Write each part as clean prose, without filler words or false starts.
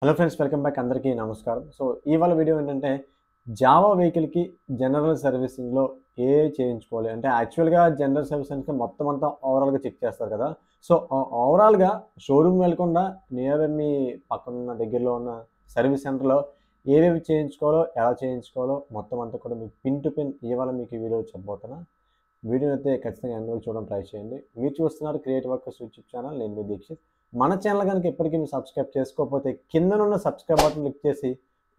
Hello friends, welcome back. అందరికీ నమస్కారం. So ఇవాళ వీడియో ఏంటంటే జావా వెహికల్‌కి జనరల్ సర్వీసింగ్‌లో చేయించుకోవాలి అంటే యాక్చువల్‌గా జనరల్ సర్వీస్ అంటే మొత్తం అంతా ఓవరాల్‌గా చెక్ చేస్తారు కదా! సో ఓవరాల్‌గా షోరూమ్ వెళ్ళకుండా నియర్ మీ పక్కనున్న దగ్గరలో ఉన్న సర్వీస్ సెంటర్‌లో ఏవేవి చేయించుకోవాలో, ఎలా చేయించుకోవాలో మొత్తం అంతా కూడా మీకు పిన్ టు పిన్ ఇవాళ మీకు ఈ వీడియోలో చెప్పబోతున్నా. వీడియోనైతే ఖచ్చితంగా ఎండ్ వరకు చూడడం ట్రై చేయండి. మీరు చూస్తున్నారు క్రియేటివ్ వర్కర్స్ యూట్యూబ్ ఛానల్. నేను మీ దీక్షిత్. మన ఛానల్ గనుక ఇప్పటికీ మీరు సబ్స్క్రైబ్ చేసుకోకపోతే కిందనున్న సబ్స్క్రైబ్ బటన్ క్లిక్ చేసి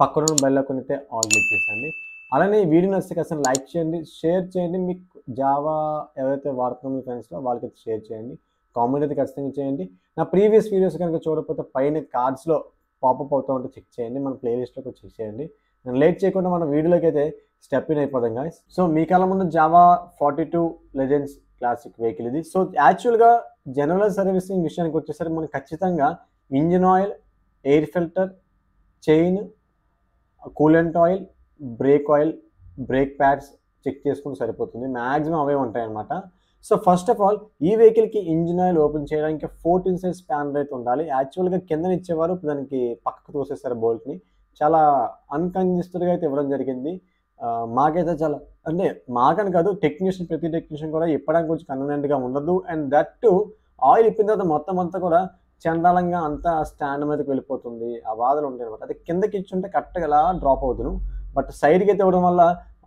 పక్కనున్న బెల్ ఐకాన్ అయితే ఆల్ క్లిక్ చేసేయండి. అలానే ఈ వీడియో నచ్చితే ఖచ్చితంగా లైక్ చేయండి, షేర్ చేయండి. మీకు జావా ఎవరైతే వాడుతున్నారో మీ ఫ్రెండ్స్‌లో వాళ్ళకైతే షేర్ చేయండి. కామెంట్ అయితే ఖచ్చితంగా చేయండి. నా ప్రీవియస్ వీడియోస్ కనుక చూడకపోతే పైన కార్డ్స్‌లో పాపప్ అవుతూ ఉంటే చెక్ చేయండి. మన ప్లేలిస్ట్‌లోకి చెక్ చేయండి. నేను లేట్ చేయకుండా మన వీడియోలోకి అయితే స్టెప్ ఇన్ అయిపోదాం గాయ్స్. సో మీ కళ్ళ ముందు జావా 42 లెజెండ్స్ క్లాసిక్ వెహికల్ ఇది. సో యాక్చువల్‌గా జనరల్ సర్వీసింగ్ విషయానికి వచ్చేసరికి మనకు ఖచ్చితంగా engine oil, air filter, chain, coolant oil, oil, brake pads check చేసుకుంటే సరిపోతుంది. మాక్సిమం అవే ఉంటాయన్నమాట. సో ఫస్ట్ ఆఫ్ ఆల్ ఈ వెహికల్‌కి ఇంజిన్ ఆయిల్ ఓపెన్ చేయడానికి 14 సైజ్ స్పానర్ అయితే ఉండాలి. యాక్చువల్‌గా కిందన ఇచ్చేవారు, దానికి పక్కకు తోసేసారు బోల్ట్‌ని. చాలా అన్‌కంజెస్టెడ్‌గా అయితే ఇవ్వడం జరిగింది. మాకైతే చాలా అంటే మాకని కాదు, ప్రతి టెక్నీషియన్ కూడా ఇప్పడానికి కొంచెం కన్వీనియంట్‌గా ఉండదు. అండ్ దట్ టూ ఆయిల్ ఇప్పిన తర్వాత మొత్తం అంతా కూడా చండాలంగా అంతా స్టాండ్ మీదకి వెళ్ళిపోతుంది. ఆ బాధలు ఉంటాయన్నమాట. అది కిందకి ఇచ్చుంటే కరెక్ట్‌గా ఇలా డ్రాప్ అవుదును. బట్ సైడ్‌కి అయితే ఇవ్వడం వల్ల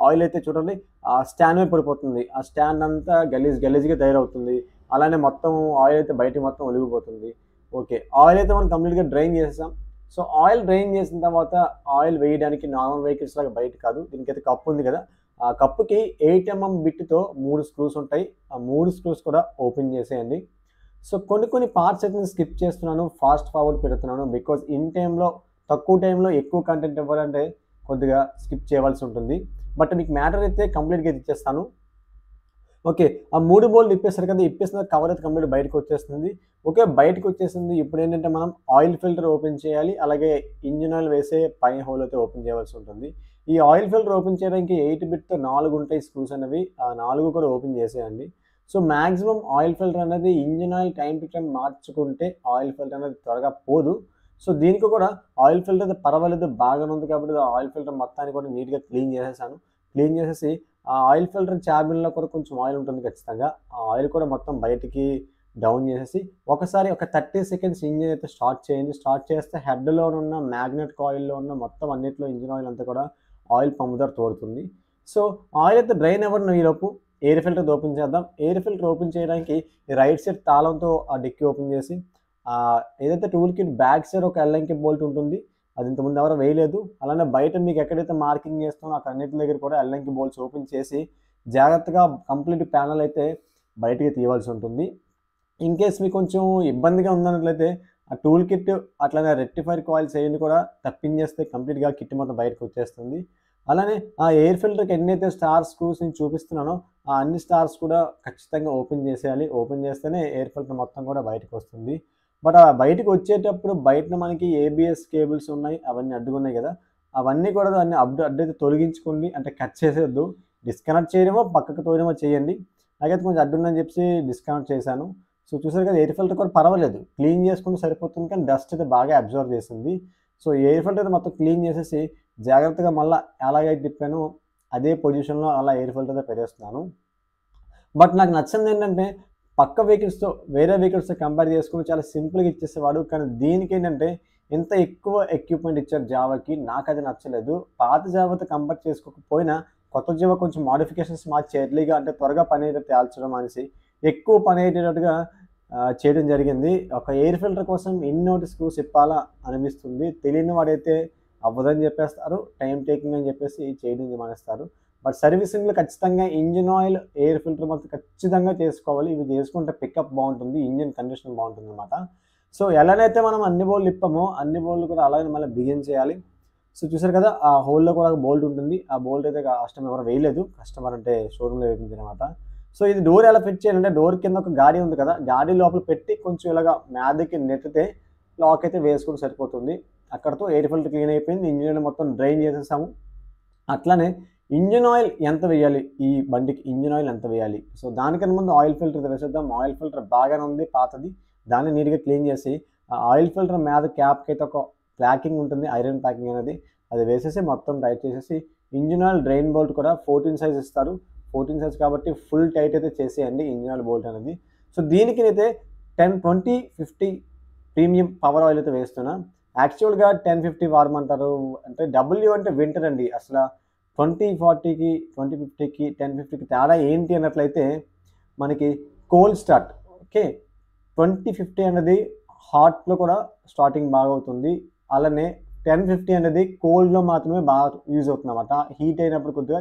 ఆయిల్ అయితే చూడండి ఆ స్టాండ్ మీద పడిపోతుంది. ఆ స్టాండ్ అంతా గలీజ్‌గా తయారవుతుంది. అలానే మొత్తం ఆయిల్ అయితే బయటికి మొత్తం ఒలిగిపోతుంది. ఓకే. ఆయిల్ అయితే మనం కంప్లీట్‌గా డ్రైన్ చేసేసాం. సో ఆయిల్ డ్రైన్ చేసిన తర్వాత ఆయిల్ వేయడానికి నార్మల్ వెహికల్స్ లాగా బయట కాదు. దీనికైతే కప్ ఉంది కదా! ఆ కప్పుకి 8 బిట్‌తో 3 స్క్రూస్ ఉంటాయి. ఆ 3 స్క్రూస్ కూడా ఓపెన్ చేసేయండి. సో కొన్ని పార్ట్స్ అయితే నేను స్కిప్ చేస్తున్నాను. ఫాస్ట్ ఫార్వర్డ్ పెడుతున్నాను. బికాజ్ తక్కువ టైంలో ఎక్కువ కంటెంట్ ఇవ్వాలంటే కొద్దిగా స్కిప్ చేయవలసి ఉంటుంది. బట్ మీకు మ్యాటర్ అయితే కంప్లీట్‌గా ఇచ్చేస్తాను. ఓకే. ఆ 3 బోల్ట్లు ఇప్పేసారు కదా! ఇప్పేసిన కవర్ అయితే కంప్లీట్ బయటకొచ్చేస్తుంది. ఓకే. బయటకొచ్చేసింది. ఇప్పుడేంటంటే మనం ఆయిల్ ఫిల్టర్ ఓపెన్ చేయాలి. అలాగే ఇంజిన్ ఆయిల్ వేసే పైన హోల్ అయితే ఓపెన్ చేయవలసి ఉంటుంది. ఈ ఆయిల్ ఫిల్టర్ ఓపెన్ చేయడానికి 8 బిట్‌తో 4 ఉంటాయి స్క్రూస్ అనేవి. ఆ 4 కూడా ఓపెన్ చేసేయండి. సో మాక్సిమం ఆయిల్ ఫిల్టర్ అనేది engine oil time to time మార్చుకుంటే ఆయిల్ ఫిల్టర్ అనేది త్వరగా పోదు. సో దీనికి కూడా ఆయిల్ ఫిల్టర్ అయితే పర్వాలేదు బాగానే ఉంది కాబట్టి ఆయిల్ ఫిల్టర్ మొత్తాన్ని కూడా నీట్‌గా క్లీన్ చేసేసాను. క్లీన్ చేసేసి ఆ ఆయిల్ ఫిల్టర్ క్యాబిన్‌లో కూడా కొంచెం ఆయిల్ ఉంటుంది ఖచ్చితంగా. ఆ ఆయిల్ కూడా మొత్తం బయటికి డౌన్ చేసేసి ఒకసారి ఒక 30 సెకండ్స్ ఇంజిన్ అయితే స్టార్ట్ చేయండి. స్టార్ట్ చేస్తే హెడ్‌లోనున్న మ్యాగ్నెట్ కాయిల్‌లో ఉన్న మొత్తం అన్నిట్లో ఇంజిన్ ఆయిల్ అంతా కూడా ఆయిల్ పంప్ ద్వారా తోడుతుంది. సో ఆయిల్ అయితే డ్రైన్ అవ్వడం ఈలోపు ఎయిర్ ఫిల్టర్ ఓపెన్ చేద్దాం. ఎయిర్ ఫిల్టర్ ఓపెన్ చేయడానికి రైట్ సైడ్ తాళంతో ఆ డిక్కీ ఓపెన్ చేసి ఏదైతే టూల్ కిట్ బ్యాక్ సైడ్ ఒక ఎల్ఎంకి బోల్ట్ ఉంటుంది. అది ఇంతకుముందు ఎవరు వేయలేదు. అలానే బయట మీకు ఎక్కడైతే మార్కింగ్ చేస్తామో అక్కడ అన్నిటి దగ్గర కూడా ఎల్ఎంకి బోల్ట్స్ ఓపెన్ చేసి జాగ్రత్తగా కంప్లీట్ ప్యానెల్ అయితే బయటికి తీయవలసి ఉంటుంది. ఇన్ కేస్ మీకు కొంచెం ఇబ్బందిగా ఉందన్నట్లయితే ఆ టూల్ కిట్ అట్లనే రెక్టిఫైర్ కాయిల్స్ అయన్నీ కూడా తప్పించేస్తే కంప్లీట్‌గా కిట్ మొత్తం బయటకొచ్చేస్తుంది. అలానే ఆ ఎయిర్ ఫిల్టర్‌కి ఎన్నైతే స్టార్ స్క్రూస్ నేను చూపిస్తున్నానో ఆ అన్ని స్టార్స్ కూడా ఖచ్చితంగా ఓపెన్ చేసేయాలి. ఓపెన్ చేస్తేనే ఎయిర్ ఫిల్టర్ మొత్తం కూడా బయటకొస్తుంది. బట్ ఆ బయటకొచ్చేటప్పుడు బయటన మనకి ఏబీఎస్ కేబుల్స్ ఉన్నాయి. అవన్నీ అడ్డుగున్నాయి గదా! అవన్నీ కూడా దాన్ని అడ్డయితే తొలగించుకోండి. అంటే కట్ చేసేయొద్దు. డిస్కనెక్ట్ చేయడమో, పక్కకు తోయడమో చేయండి. నాకైతే కొంచెం అడ్డుందని చెప్పేసి డిస్కనెక్ట్ చేశాను. సో చూసారు కదా! ఎయిర్ ఫిల్టర్ కూడా పర్వాలేదు. క్లీన్ చేసుకుంటే సరిపోతుంది. కానీ డస్ట్ అయితే బాగా అబ్జర్వ్ చేసింది. సో ఎయిర్ ఫిల్టర్ మొత్తం క్లీన్ చేసేసి జాగ్రత్తగా మళ్ళా ఎలాగైతే తిప్పానో అదే పొజిషన్‌లో అలా ఎయిర్ ఫిల్టర్ అయితే పెట్టేస్తున్నాను. బట్ నాకు నచ్చిందేంటంటే వేరే వెహికల్స్‌తో కంపేర్ చేసుకుంటే చాలా సింపుల్‌గా ఇచ్చేసేవాడు. కానీ దీనికేంటంటే ఇంత ఎక్కువ ఎక్విప్‌మెంట్ ఇచ్చారు జావాకి. నాకది నచ్చలేదు. పాత జావాతో కంపేర్ చేసుకోకపోయినా కొత్త జావా కొంచెం మోడిఫికేషన్స్ మార్చి ఎర్లీగా అంటే త్వరగా పని అయితే తేల్చడం అనేసి ఎక్కువ పని అయ్యేటట్టుగా చేయడం జరిగింది. ఒక ఎయిర్ ఫిల్టర్ కోసం ఎన్నోటి స్క్రూస్ ఇప్పాలా అనిపిస్తుంది. తెలియని వాడైతే అవ్వదని చెప్పేస్తారు. టైమ్ టేకింగ్ అని చెప్పేసి చేయడం మానేస్తారు. బట్ సర్వీసింగ్‌లో ఖచ్చితంగా ఇంజిన్ ఆయిల్, ఎయిర్ ఫిల్టర్ మాత్రం ఖచ్చితంగా చేసుకోవాలి. ఇవి చేసుకుంటే పికప్ బావుంటుంది. ఇంజిన్ కండిషన్ బావుంటుందనమాట. సో ఎలానైతే మనం అన్ని బోల్ట్లు ఇప్పామో అన్ని బోల్ట్లు కూడా అలాగే మళ్ళీ బిగించేయాలి. సో చూసారు కదా! ఆ హోల్‌లో కూడా ఒక బోల్ట్ ఉంటుంది. ఆ బోల్ట్ అయితే కస్టమర్ ఎవరు వేయలేదు. కస్టమర్ అంటే షోరూమ్‌లో వేయించారనమాట. సో ఇది డోర్ ఎలా ఫిట్ చేయాలంటే డోర్ కింద ఒక గాడి ఉంది కదా! గాడి లోపల పెట్టి కొంచెం ఇలాగా మీదకి నెట్టితే లాక్ అయితే వేసుకుంటే సరిపోతుంది. అక్కడితో ఎయిర్ ఫిల్టర్ క్లీన్ అయిపోయింది. ఇంజిన్ ఆయిల్ మొత్తం డ్రైన్ చేసేసాము. అట్లానే ఇంజిన్ ఆయిల్ ఎంత వేయాలి? ఈ బండికి ఇంజిన్ ఆయిల్ ఎంత వేయాలి? సో దానికన్నా ముందు ఆయిల్ ఫిల్టర్ వేసేద్దాం. ఆయిల్ ఫిల్టర్ బాగానే ఉంది పాతది. దాన్ని నీట్‌గా క్లీన్ చేసి ఆ ఆయిల్ ఫిల్టర్ మీద క్యాప్‌కైతే ఒక ప్యాకింగ్ ఉంటుంది, ఐరన్ ప్యాకింగ్ అనేది, అది వేసేసి మొత్తం టైట్ చేసేసి ఇంజిన్ ఆయిల్ డ్రైన్ బోల్ట్ కూడా 14 సైజ్ ఇస్తారు. 14 సైజ్ కాబట్టి ఫుల్ టైట్ అయితే చేసేయండి ఇంజిన్ ఆయిల్ బోల్ట్ అనేది. సో దీనికి అయితే 10, 20, 50 ప్రీమియం పవర్ ఆయిల్ అయితే వేస్తున్నా. యాక్చువల్గా 1050 వాడమంటారు. అంటే డబ్ల్యూ అంటే వింటర్ అండి. అసలు 2040కి 2050కి 1050కి తేడా ఏంటి అన్నట్లయితే మనకి కోల్డ్ స్టార్ట్. ఓకే, 2050 అనేది హాట్లో కూడా స్టార్టింగ్ బాగా అవుతుంది. అలానే 1050 అనేది కోల్డ్లో మాత్రమే బాగా యూజ్ అవుతుంది అన్నమాట. హీట్ అయినప్పుడు కొద్దిగా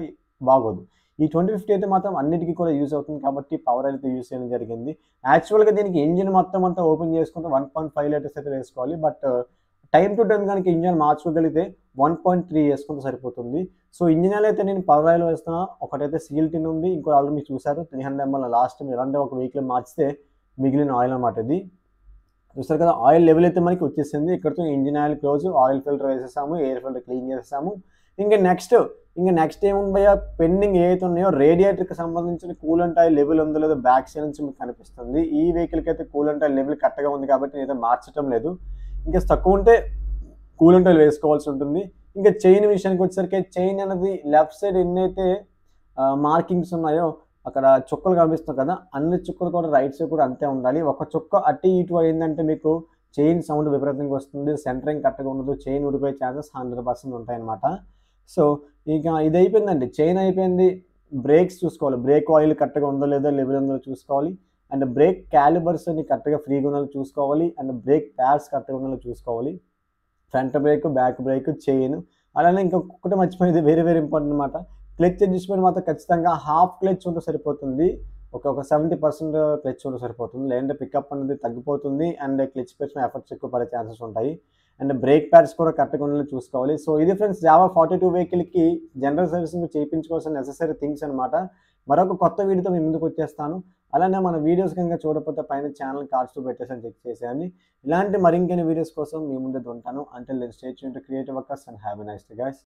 బాగోదు. ఈ 2050 అయితే మాత్రం అన్నిటికీ కూడా యూజ్ అవుతుంది కాబట్టి పవర్ అయితే యూజ్ చేయడం జరిగింది. యాక్చువల్గా దీనికి ఇంజిన్ మొత్తం అంతా ఓపెన్ చేసుకుంటే 1.5 లీటర్స్ అయితే వేసుకోవాలి. బట్ టైం టు టైం కనుక ఇంజిన్ మార్చుకోగలిగితే 1.3 వేసుకుంటే సరిపోతుంది. సో ఇంజిన్ ఆయిల్ అయితే నేను పవర్ ఆయిల్ వేస్తున్నా. ఒకటైతే సీల్ టిన్ ఉంది, ఇంకో ఆల్రెడీ మీరు చూసారు 300 ml లాస్ట్ టైం ఇలాంటి ఒక వెహికల్ మార్చితే మిగిలిన ఆయిల్ అన్నమాట ఇది. చూస్తారు కదా, ఆయిల్ లెవెల్ అయితే మనకి వచ్చేసింది. ఇక్కడతో engine oil close, oil filter వేసేసాము, ఎయిర్ ఫిల్టర్ క్లీన్ చేసేసాము. ఇంకా నెక్స్ట్ ఏముంది భయ్యా, పెండింగ్ ఏవైతే ఉన్నాయో రేడియేటర్కి సంబంధించిన కూలెంట్ ఆయిల్ లెవెల్ ఉందో లేదో బ్యాక్ సైడ్ నుంచి మీకు కనిపిస్తుంది. ఈ వెహికల్కి అయితే కూలెంట్ ఆయిల్ లెవెల్ కరెక్ట్గా ఉంది కాబట్టి నేనైతే మార్చడం లేదు. ఇంకా తక్కువ ఉంటే కూలెంట్ ఆయిల్ వేసుకోవాల్సి ఉంటుంది. ఇంకా చైన్ విషయానికి వచ్చేసరికి చైన్ అనేది లెఫ్ట్ సైడ్ ఎన్నైతే మార్కింగ్స్ ఉన్నాయో అక్కడ చుక్కలు కనిపిస్తున్నాయి కదా, అన్ని చుక్కలు కూడా రైట్ సైడ్ కూడా అంతే ఉండాలి. ఒక చుక్క అటు ఇటు అయిందంటే మీకు చైన్ సౌండ్ విపరీతంగా వస్తుంది, సెంటరింగ్ కరెక్ట్గా ఉండదు, చైన్ ఊడిపోయే ఛాన్సెస్ 100% ఉంటాయన్నమాట. సో ఇక ఇది అయిపోయిందండి, చైన్ అయిపోయింది. బ్రేక్స్ చూసుకోవాలి, బ్రేక్ ఆయిల్ కరెక్ట్గా ఉందో లేదో లెవెల్ ఉందో చూసుకోవాలి. అండ్ బ్రేక్ క్యాలిబర్స్ అన్ని కరెక్ట్గా ఫ్రీగా ఉన్నది చూసుకోవాలి. అండ్ బ్రేక్ ప్యాడ్స్ కరెక్ట్గా ఉన్నది చూసుకోవాలి. Front brake, back break, chain. అలానే ఇంకొకటి మర్చిపోయింది, వెరీ వెరీ ఇంపార్టెంట్ అనమాట. క్లచ్ అడ్జస్ట్మెంట్ మాత్రం ఖచ్చితంగా హాఫ్ క్లచ్ ఉంటే సరిపోతుంది. ఒక 70% క్లచ్ ఉంటే సరిపోతుంది. లేదంటే పికప్ అనేది తగ్గిపోతుంది అండ్ క్లచ్ పెట్టిన ఎఫర్ట్స్ ఎక్కువ పడే ఛాన్సెస్ ఉంటాయి. అండ్ బ్రేక్ ప్యాడ్స్ కూడా కరెక్ట్గా ఉండేలా చూసుకోవాలి. సో ఇది ఫ్రెండ్స్ జావా 42 వెహికల్కి జనరల్ సర్వీసింగ్ చేయించుకోవాల్సిన నెసెసరీ థింగ్స్ అనమాట. మరొక కొత్త వీడియోతో మీ ముందుకు వచ్చేస్తాను. అలానే మన వీడియోస్ కనుక చూడకపోతే పైన ఛానల్ కార్డ్స్ పెట్టేసి చెక్ చేసేయండి. ఇలాంటి మరింకెన్ని వీడియోస్ కోసం మీ ముందే ఉంటాను. Until then stay tuned to creative workers and have a nice day guys.